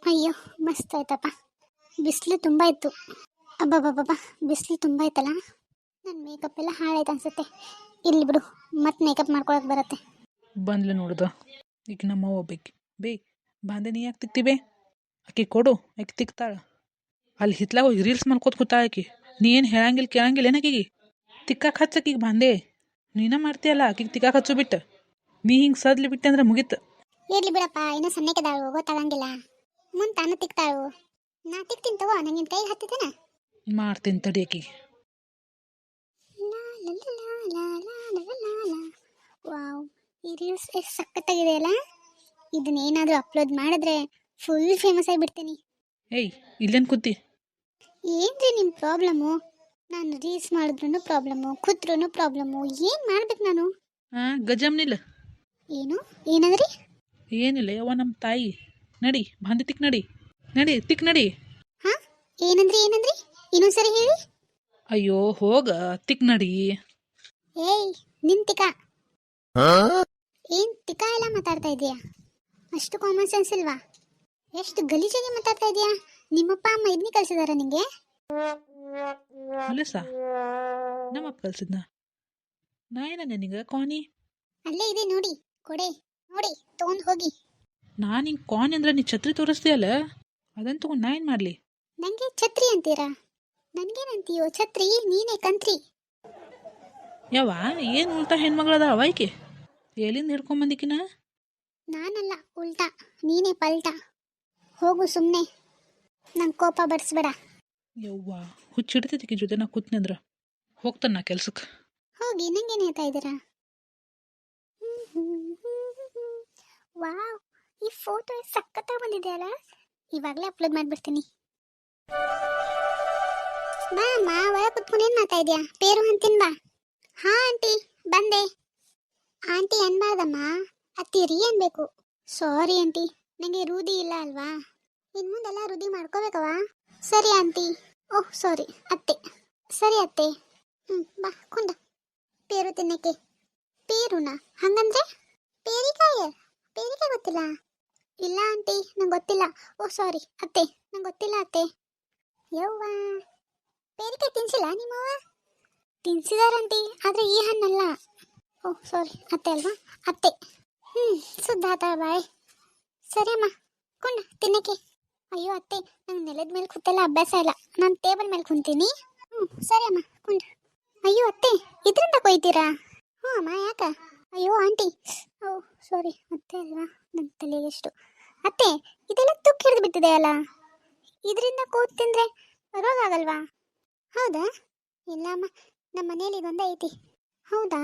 ಅಯ್ಯೋ ಮಸ್ತ್ ಆಯ್ತಪ್ಪ. ಬಿಸಿಲು ತುಂಬ ಇತ್ತು. ಅಬ್ಬಬ್ಬಬ್ಬ, ಬಿಸಿಲು ತುಂಬ ಐತಲ್ಲ. ನನ್ನ ಮೇಕಪ್ ಎಲ್ಲ ಹಾಳಾಯ್ತು ಅನ್ಸುತ್ತೆ. ಇಲ್ಲಿ ಬಿಡು, ಮತ್ತೆ ಮೇಕಪ್ ಮಾಡ್ಕೊಳಕ್ಕೆ ಬರುತ್ತೆ. ಬಂದ್ಲು ನೋಡ್ದ. ಈಗ ನಮ್ಮವ್ವ ಬೇ ಬಾಂದೆ ನೀ ಯಾಕೆ ತಿಕ್ತಿಬೇ? ಆಕಿ ಕೊಡು, ಆಕಿ ತಿಕ್ತಾಳ. ಅಲ್ಲಿ ಹಿತ್ಲಾಗ ಹೋಗಿ ರೀಲ್ಸ್ ಮಾಡ್ಕೋತ ಕೂತಾಳ ಆಕಿ. ನೀ ಏನು ಹೇಳಂಗಿಲ್ಲ ಕೇಳಂಗಿಲ್ಲ ಏನಾಕಿಗೆ? ತಿಕ್ಕಾಕ ಹಚ್ಚಕೀಗ ಬಾಂದೆ. ನೀನ ಮಾಡ್ತೀಯಲ್ಲ ಆಕಿಗೆ ತಿಕ್ಕಾಕ ಹಚ್ಚು ಬಿಟ್ಟು. ನೀ ಹಿಂಗೆ ಸದ್ಲಿ ಬಿಟ್ಟೆ ಅಂದ್ರೆ ಮುಗೀತು. ಇರ್ಲಿ ಬಿಡಪ್ಪ, ಇನ್ನೂ ಸಣ್ಣಕ್ಕೆದಾಳು, ಗೊತ್ತಾಗಂಗಿಲ್ಲ. ಮುಂದೆ ತಾನು ತಿಕ್ತಾಳು. ನಾ ತಿಕ್ತೀನಿ ತಗೋ, ನಂಗಿನ ಕೈಗೆ ಹತ್ತಿದ್ದೇನ. ಮಾಡ್ತೀನಿ ತಡಿ ಆಕಿಗೆ. ವಾವ್, ಈ ರೀಲ್ಸ್ ಎಷ್ಟು ಸಖತ್ತಾಗಿದೆ ಅಲ್ಲ. ಇದನ್ನೇನಾದರೂ ಅಪ್ಲೋಡ್ ಮಾಡಿದ್ರೆ ಫುಲ್ ಫೇಮಸ್ ಆಗಿಬಿಡ್ತೀನಿ. ಏಯ್ ಇಲ್ಲೇನು ಕೂತಿ? ಏನ್ರಿ ನಿಮ್ಮ ಪ್ರಾಬ್ಲಮ್ಮು? ನಾನು ರೀಲ್ಸ್ ಮಾಡಿದ್ರೂ ಪ್ರಾಬ್ಲಮ್ಮು, ಕೂತ್ರೂ ಪ್ರಾಬ್ಲಮ್ಮು. ಏನು ಮಾಡ್ಬೇಕು ನಾನು? ಗಜಮ್ನಿಲ್ಲ. ಏನಂದ್ರಿ? ಏನಿಲ್ಲ ಯವ್ವ, ನಮ್ಮ ತಾಯಿ. ನಡಿ ಬಾಂದೆ ತಿಕ್, ನಡಿ ತಿಕ್ ನಡಿ. ಹಾಂ, ಏನಂದ್ರಿ? ಇನ್ನೊಂದ್ಸರಿ ಹೇಳಿ. ಅಯ್ಯೋ ಹೋಗ ತಿಕ್ ನಡಿ. ಏಯ್ ನಿನ್ ತಿಕ ಏನ್ ತಿಕ ಎಲ್ಲ ಮಾತಾಡ್ತಾ ಇದೀಯಾ? ಅಷ್ಟು ಕಾಮನ್ ಸೆನ್ಸ್ ಇಲ್ವಾ? ಎಷ್ಟು ಗಲೀಜಾಗಿ ಮಾತಾಡ್ತಾ ಇದೀಯಾ? ನಿಮ್ಮಪ್ಪ ಅಮ್ಮ ಇದನ್ನೇ ಕಳ್ಸಿದಾರ ನಿಂಗೆ? ಹೊಲಸ ನಮ್ಮಪ್ಪ ಕಲ್ಸಿದ್ನ. ನಾ ಏನ ನಿನಗ ಕಾನಿ? ಅಲ್ಲೇ ಇದೆ ನೋಡಿ, ಕೊಡೆ ನೋಡಿ, ತಗೊಂಡ್ ಹೋಗಿ. ನಾನು ಹಿಂಗೆ ಕಾನಿ ಅಂದ್ರೆ ನೀ ಛತ್ರಿ ತೋರಿಸ್ತೀಯಲ್ಲ, ಅದನ್ನು ತಗೊಂಡು ನಾ ಏನು ಮಾಡಲಿ? ನಂಗೆ ಛತ್ರಿ ಅಂತೀರಾ? ನನ್ಗೇನಂತೀಯೋ ಛತ್ರಿ? ನೀನೇ ಕಂತ್ರಿ. ಯವ್ವ ಏನು ಉಲ್ಟಾ ಹೆಣ್ಮಗಳದ ಅವೈಕೆ? ಎಲ್ಲಿಂದ ಹಿಡ್ಕೊಂಬಂದಿಕಿನ? ನಾನಲ್ಲ ಉಲ್ಟಾ, ನೀನೇ ಪಲ್ಟಾ. ಹೋಗು ಸುಮ್ಮನೆ, ನಂಗೆ ಕೋಪ ಬರ್ಸ್ಬೇಡ. ಯವ್ವ ಹುಚ್ಚಿಡ್ತೈತಿ ಜೊತೆ ನಾ ಕೂತ್ನಂದ್ರ. ಹೋಗ್ತಾನ ನಾ ಕೆಲ್ಸಕ್ಕೆ. ಹೋಗಿ, ನಂಗೇನು ಹೇಳ್ತಾ ಇದ್ದೀರಾ? ವಾವ್, ಈ ಫೋಟೋ ಸಖತ್ತಾಗಿ ಬಂದಿದೆ ಅಲ್ಲ. ಇವಾಗಲೇ ಅಪ್ಲೋಡ್ ಮಾಡಿಬಿಡ್ತೀನಿ. ಬಾ ಅಮ್ಮ, ಒಳ ಕುತ್ಕೊಂಡು ಏನು ಮಾಡ್ತಾ ಇದೆಯಾ? ಪೇರು ಅಂತೀನಿ ಬಾ. ಹಾ ಆಂಟಿ ಬಂದೆ. ಆಂಟಿ ಅನ್ಬಾರ್ದಮ್ಮ, ಅತ್ತಿರಿ ಅನ್ಬೇಕು. ಸಾರಿ ಆಂಟಿ, ನನಗೆ ರೂಢಿ ಇಲ್ಲ ಅಲ್ವಾ. ಇನ್ನು ಮುಂದೆಲ್ಲ ರೂಢಿ ಮಾಡ್ಕೋಬೇಕವ. ಸರಿ ಆಂಟಿ. ಓಹ್ ಸಾರಿ ಅತ್ತೆ. ಸರಿ ಅತ್ತೆ. ಬಾ ಕೊಂಡ. ಪೇರು ತಿನ್ನಕ್ಕೆ. ಪೇರುನಾ? ಹಂಗಂದ್ರೆ ಪೇರಿಕಾಯಿ ಗೊತ್ತಿಲ್ಲ? ಇಲ್ಲ ಆಂಟಿ, ನಂಗೆ ಗೊತ್ತಿಲ್ಲ. ಓಹ್ ಸಾರಿ ಅತ್ತೆ, ನಂಗೆ ಗೊತ್ತಿಲ್ಲ ಅತ್ತೆ. ಯವ್ವ, ಪೇರಿಕಾಯಿ ತಿನ್ಸಿಲ್ಲ ನಿಮ್ಮವ್ವ? ತಿನ್ಸಿದಾರಂಟಿ, ಆದರೆ ಈ ಹಣ್ಣಲ್ಲ. ಓಹ್ ಸಾರಿ ಅತ್ತೆ ಅಲ್ವಾ? ಅತ್ತೆ. ಸುದ್ದಾತ ಬಾಯ್. ಸರಿ ಅಮ್ಮ, ಕೊಂಡ ತಿನ್ನಕ್ಕೆ. ಅಯ್ಯೋ ಅತ್ತೆ, ನಂಗೆ ನೆಲದ ಮೇಲೆ ಕೂತೆಲ್ಲ ಅಭ್ಯಾಸ ಇಲ್ಲ. ನಾನು ಟೇಬಲ್ ಮೇಲೆ ಕುಂತೀನಿ. ಸರಿ ಅಮ್ಮ, ಕೊಂಡ. ಅಯ್ಯೋ ಅತ್ತೆ, ಇದರಿಂದ ಕೊಯ್ತೀರಾ? ಹ್ಞೂ ಅಮ್ಮ, ಯಾಕ? ಅಯ್ಯೋ ಆಂಟಿ, ಓಹ್ ಸಾರಿ ಅತ್ತೆ ಅಲ್ವಾ, ನನ್ನ ತಲೆಗೆಷ್ಟು. ಅತ್ತೆ, ಇದೆಲ್ಲ ತುಕ್ಕು ಹಿಡಿದು ಬಿಟ್ಟಿದೆ ಅಲ್ಲ, ಇದರಿಂದ ಕೂತ್ ತಿಂದರೆ ರೋಗ ಆಗಲ್ವಾ? ಹೌದಾ? ಇಲ್ಲ ಅಮ್ಮ, ನಮ್ಮ ಮನೇಲಿ ಇದೊಂದೇ ಐತಿ. ಹೌದಾ?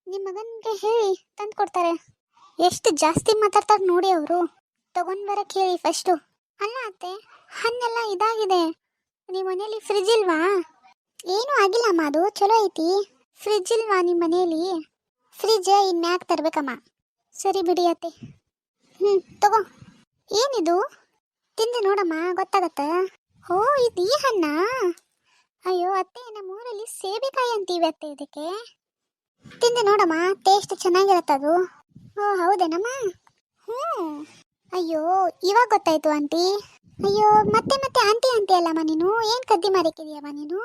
ನಿಮ್ಮ ಮಗನಿಗೆ ಹೇಳಿ ತಂದು ಕೊಡ್ತಾರೆ. ಎಷ್ಟು ಜಾಸ್ತಿ ಮಾತಾಡ್ತಾರೆ ನೋಡಿ ಅವರು. ತಗೊಂಡು ಬರಕ್ಕೆ ಹೇಳಿ ಫಸ್ಟು. ಅಲ್ಲ ಅತ್ತೆ, ಹಣ್ಣೆಲ್ಲ ಇದಾಗಿದೆ. ನಿಮ್ಮ ಮನೇಲಿ ಫ್ರಿಜ್ ಇಲ್ವಾ? ಏನೂ ಆಗಿಲ್ಲ ಅಮ್ಮ, ಅದು ಚಲೋ ಐತಿ. ಫ್ರಿಜ್ ಇಲ್ವಾ ನಿಮ್ಮ ಮನೇಲಿ? ಫ್ರಿಜ್ ಇನ್ಮ್ಯಾಕ್ ತರ್ಬೇಕಮ್ಮ. ಸರಿ ಬಿಡಿ ಅತ್ತೆ. ತಗೋ. ಏನಿದು? ತಿಂದು ನೋಡಮ್ಮ, ಗೊತ್ತಾಗತ್ತ. ಓ, ಇದು ಈ ಹಣ್ಣ? ಅಯ್ಯೋ ಅತ್ತೆ, ನಮ್ಮೂರಲ್ಲಿ ಸೇಬೆಕಾಯಿ ಅಂತೀವಿ ಅತ್ತೆ ಇದಕ್ಕೆ. ತಿಂದು ನೋಡಮ್ಮ, ಟೇಸ್ಟ್ ಚೆನ್ನಾಗಿರತ್ತದು. ಓ ಹೌದೇನಮ್ಮ? ಅಯ್ಯೋ, ಇವಾಗ ಗೊತ್ತಾಯ್ತು ಆಂಟಿ. ಅಯ್ಯೋ, ಮತ್ತೆ ಆಂಟಿ ಅಲ್ಲಮ್ಮ ನೀನು. ಏನು ಕದ್ದಿ ಮಾರಿಕಿದೀಯಮ್ಮ ನೀನು?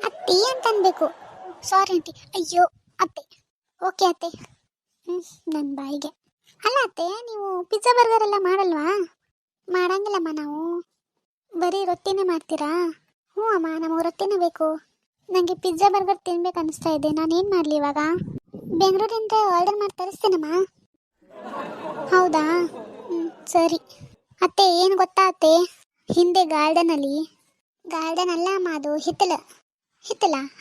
ಅತ್ತಿ ಅಂತ ಅನ್ಬೇಕು. Sorry aunty. ಅಯ್ಯೋ ಅತ್ತೆ. ಓಕೆ ಅತ್ತೆ. ನನ್ನ ಬಾಯಿಗೆ. ಅಲ್ಲ ಅತ್ತೆ, ನೀವು ಪಿಜ್ಜಾ ಬರ್ಗರ್ ಎಲ್ಲ ಮಾಡಲ್ವಾ? ಮಾಡಂಗಿಲ್ಲಮ್ಮ ನಾವು, ಬರೀ ರೊಟ್ಟಿನೇ ಮಾಡ್ತೀರಾ? ಹ್ಞೂ ಅಮ್ಮ, ನಮಗೆ ರೊಟ್ಟಿನೇ ಬೇಕು. ನನಗೆ ಪಿಜ್ಜಾ ಬರ್ಗರ್ ತಿನ್ಬೇಕು ಅನಿಸ್ತಾ ಇದೆ. ನಾನೇನು ಮಾಡಲಿ ಇವಾಗ? ಬೆಂಗಳೂರಿಂದ ಆರ್ಡರ್ ಮಾಡಿ ತರಿಸ್ತೇನಮ್ಮ. ಹೌದಾ? ಸರಿ ಅತ್ತೆ. ಏನು ಗೊತ್ತಾ ಅತ್ತೆ, ಹಿಂದೆ ಗಾರ್ಡನ್ ಅಲ್ಲ ಅಮ್ಮ, ಅದು ಹಿತ್ತಲ.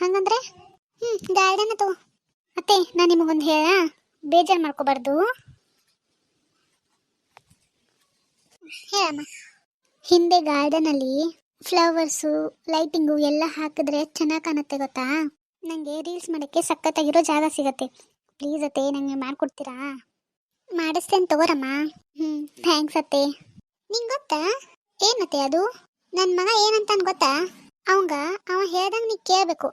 ಹಂಗಂದ್ರೆ ಗಾರ್ಡನ್ ತಗೋ ಅತ್ತೆ. ನಾನು ನಿಮಗೊಂದು ಹೇಳ, ಬೇಜಾರು ಮಾಡ್ಕೋಬಾರ್ದು. ಹೇಳಮ್ಮ. ಹಿಂದೆ ಗಾರ್ಡನಲ್ಲಿ ಫ್ಲವರ್ಸು, ಲೈಟಿಂಗು ಎಲ್ಲ ಹಾಕಿದ್ರೆ ಚೆನ್ನಾಗಿ ಕಾಣುತ್ತೆ ಗೊತ್ತಾ? ನನಗೆ ರೀಲ್ಸ್ ಮಾಡೋಕ್ಕೆ ಸಖತ್ತಾಗಿರೋ ಜಾಗ ಸಿಗತ್ತೆ. ಪ್ಲೀಸ್ ಅತ್ತೆ, ನನಗೆ ಮಾಡಿಕೊಡ್ತೀರಾ? ಮಾಡಿಸ್ತೇನೆ ತಗೋರಮ್ಮ. ಥ್ಯಾಂಕ್ಸ್ ಅತ್ತೆ. ನಿಂಗೆ ಗೊತ್ತಾ ಏನತ್ತೆ ಅದು? ನನ್ನ ಮಗ ಏನಂತಾನೆ ಗೊತ್ತಾ? ಅವ ಹೇಳ್ದಂಗೆ ನೀ ಕೇಳಬೇಕು.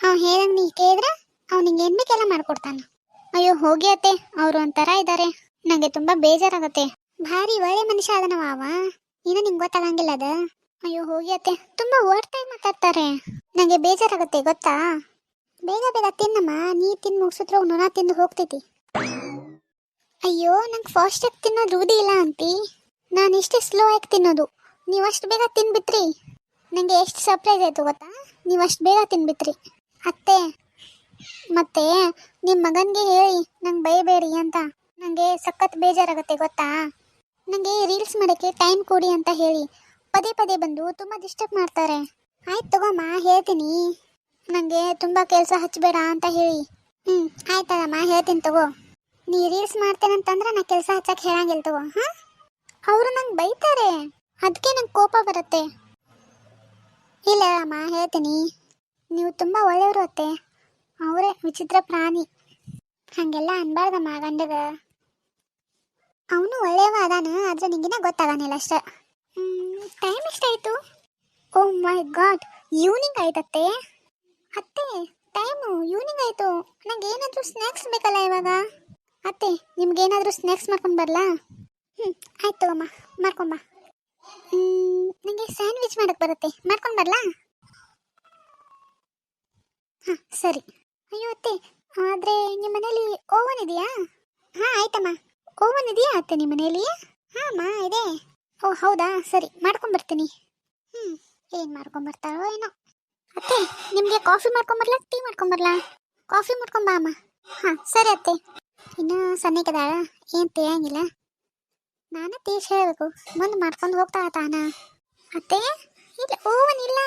ಅವ ಹೇಳ್ದಂಗೆ ನೀ ಕೇಳಿದ್ರೆ ಅವ್ನಿಗೆ ಏನು ಬೇಕೆಲ್ಲ ಮಾಡ್ಕೊಡ್ತಾನೆ. ಅಯ್ಯೋ ಹೋಗಿ ಅತ್ತೆ, ಅವರು ಒಂಥರ ಇದ್ದಾರೆ. ನನಗೆ ತುಂಬ ಬೇಜಾರಾಗತ್ತೆ. ಭಾರಿ ಒಳ್ಳೆ ಮನುಷ್ಯ ಅದನವ ಅವ. ಇನ್ನು ನಿಂಗೆ ಗೊತ್ತಾಗಂಗಿಲ್ಲ ಅದ. ಅಯ್ಯೋ ಹೋಗಿ ಅತ್ತೆ, ತುಂಬಾ ಓಡ್ತಾಯಿ ಮಾತಾಡ್ತಾರೆ. ನಂಗೆ ಬೇಜಾರಾಗತ್ತೆ ಗೊತ್ತಾ. ಬೇಗ ಬೇಗ ತಿನ್ನಮ್ಮ, ನೀ ತಿಂದು ಮುಗಿಸಿದ್ರೆ ನೊಣ ತಿಂದು ಹೋಗ್ತೈತಿ. ಅಯ್ಯೋ ನಂಗೆ ಫಾಸ್ಟ್ ಆಗಿ ತಿನ್ನೋದು ರೂಢಿ ಇಲ್ಲ ಅಂತಿ. ನಾನು ಇಷ್ಟೇ ಸ್ಲೋ ಆಗಿ ತಿನ್ನೋದು. ನೀವು ಅಷ್ಟು ಬೇಗ ತಿನ್ಬಿಟ್ರಿ. ನನಗೆ ಎಷ್ಟು ಸರ್ಪ್ರೈಸ್ ಆಯಿತು ಗೊತ್ತಾ, ನೀವು ಅಷ್ಟು ಬೇಗ ತಿನ್ಬಿಟ್ರಿ. ಅತ್ತೆ ಮತ್ತೆ ನಿಮ್ಮ ಮಗನಿಗೆ ಹೇಳಿ ನಂಗೆ ಬೈಬೇಡಿ ಅಂತ. ನನಗೆ ಸಖತ್ ಬೇಜಾರಾಗುತ್ತೆ ಗೊತ್ತಾ. ನನಗೆ ರೀಲ್ಸ್ ಮಾಡೋಕ್ಕೆ ಟೈಮ್ ಕೊಡಿ ಅಂತ ಹೇಳಿ ಪದೇ ಪದೇ ಬಂದು ತುಂಬ ಡಿಸ್ಟರ್ಬ್ ಮಾಡ್ತಾರೆ. ಆಯ್ತು ತಗೋಮ್ಮ ಹೇಳ್ತೀನಿ, ನನಗೆ ತುಂಬ ಕೆಲಸ ಹಚ್ಚಬೇಡ ಅಂತ ಹೇಳಿ. ಆಯ್ತದಮ್ಮ ಹೇಳ್ತೀನಿ ತಗೋ. ನೀ ರೀಲ್ಸ್ ಮಾಡ್ತೇನಂತಂದ್ರೆ ನಾ ಕೆಲಸ ಹಚ್ಚಕ್ಕೆ ಹೇಳಂಗಿಲ್ಲ ತಗೋ. ಹಾಂ, ಅವರು ನಂಗೆ ಬೈತಾರೆ, ಅದಕ್ಕೆ ನಂಗೆ ಕೋಪ ಬರುತ್ತೆ. ಇಲ್ಲ ಅಮ್ಮ ಹೇಳ್ತೀನಿ, ನೀವು ತುಂಬ ಒಳ್ಳೆಯವರು ಅತ್ತೆ. ಅವರೇ ವಿಚಿತ್ರ ಪ್ರಾಣಿ, ಹಾಗೆಲ್ಲ ಅನ್ಬಾರ್ದಮ್ಮ ಗಂಡಗ. ಅವನು ಒಳ್ಳೆಯವ ಅದಾನ, ಆದರೆ ನಿಂಗಿನ ಗೊತ್ತಾಗನಿಲ್ಲ ಅಷ್ಟೆ. ಟೈಮ್ ಎಷ್ಟಾಯಿತು? ಓ ಮೈ ಗಾಡ್, ಈವ್ನಿಂಗ್ ಆಯ್ತತ್ತೆ. ಅತ್ತೆ ಟೈಮು ಈವ್ನಿಂಗ್ ಆಯಿತು. ನಂಗೆ ಏನಾದರೂ ಸ್ನ್ಯಾಕ್ಸ್ ಬೇಕಲ್ಲ ಇವಾಗ. ಅತ್ತೆ ನಿಮ್ಗೇನಾದರೂ ಸ್ನ್ಯಾಕ್ಸ್ ಮಾಡ್ಕೊಂಡು ಬರಲಾ? ಆಯ್ತು ತಗೋಮ್ಮ, ಮಾಡ್ಕೊಂಬ. ನನಗೆ ಸ್ಯಾಂಡ್ವಿಚ್ ಮಾಡೋಕ್ಕೆ ಬರುತ್ತೆ, ಮಾಡ್ಕೊಂಡು ಬರಲಾ? ಹಾಂ ಸರಿ. ಅಯ್ಯೋ ಅತ್ತೆ, ಆದರೆ ನಿಮ್ಮ ಮನೇಲಿ ಓವನ್ ಇದೆಯಾ? ಹಾಂ ಆಯ್ತಮ್ಮ, ಓವನ್ ಇದೆಯಾ ಅತ್ತೆ ನಿಮ್ಮ ಮನೇಲಿ? ಹಾಂ ಅಮ್ಮ ಇದೆ. ಓ ಹೌದಾ, ಸರಿ ಮಾಡ್ಕೊಂಬರ್ತೀನಿ. ಏನು ಮಾಡ್ಕೊಂಬರ್ತಾರೋ ಏನೋ. ಅತ್ತೆ ನಿಮಗೆ ಕಾಫಿ ಮಾಡ್ಕೊಂಬರ್ಲಾ ಟೀ ಮಾಡ್ಕೊಂಬರ್ಲಾ? ಕಾಫಿ ಮಾಡ್ಕೊಂಬ ಅಮ್ಮ. ಹಾಂ ಸರಿ ಅತ್ತೆ. ಇನ್ನೂ ಸಣ್ಣಕದಾಳ, ಏನು ತಿಳಿಯಂಗಿಲ್ಲ. ನಾನೇ ತೀರ್ಸಿ ಹೇಳಬೇಕು, ಮುಂದೆ ಮಾಡ್ಕೊಂಡು ಹೋಗ್ತಾ ತಾನ. ಅತ್ತೆ ಇಲ್ಲ ಓವನ್ ಇಲ್ಲ,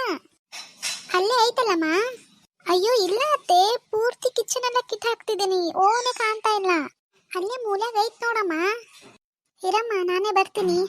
ಅಲ್ಲೇ ಐತಲ್ಲಮ್ಮ. ಅಯ್ಯೋ ಇಲ್ಲ ಅತ್ತೆ, ಪೂರ್ತಿ ಕಿಚನ್ ಎಲ್ಲ ಕಿತ್ ಹಾಕ್ತಿದ್ದೀನಿ, ಓವನೇ ಕಾಣ್ತಾ ಇಲ್ಲ. ಅಲ್ಲೇ ಮೂಲೆಗೆ ಐತ್ ನೋಡಮ್ಮ. ಇರಮ್ಮ ನಾನೇ ಬರ್ತೀನಿ.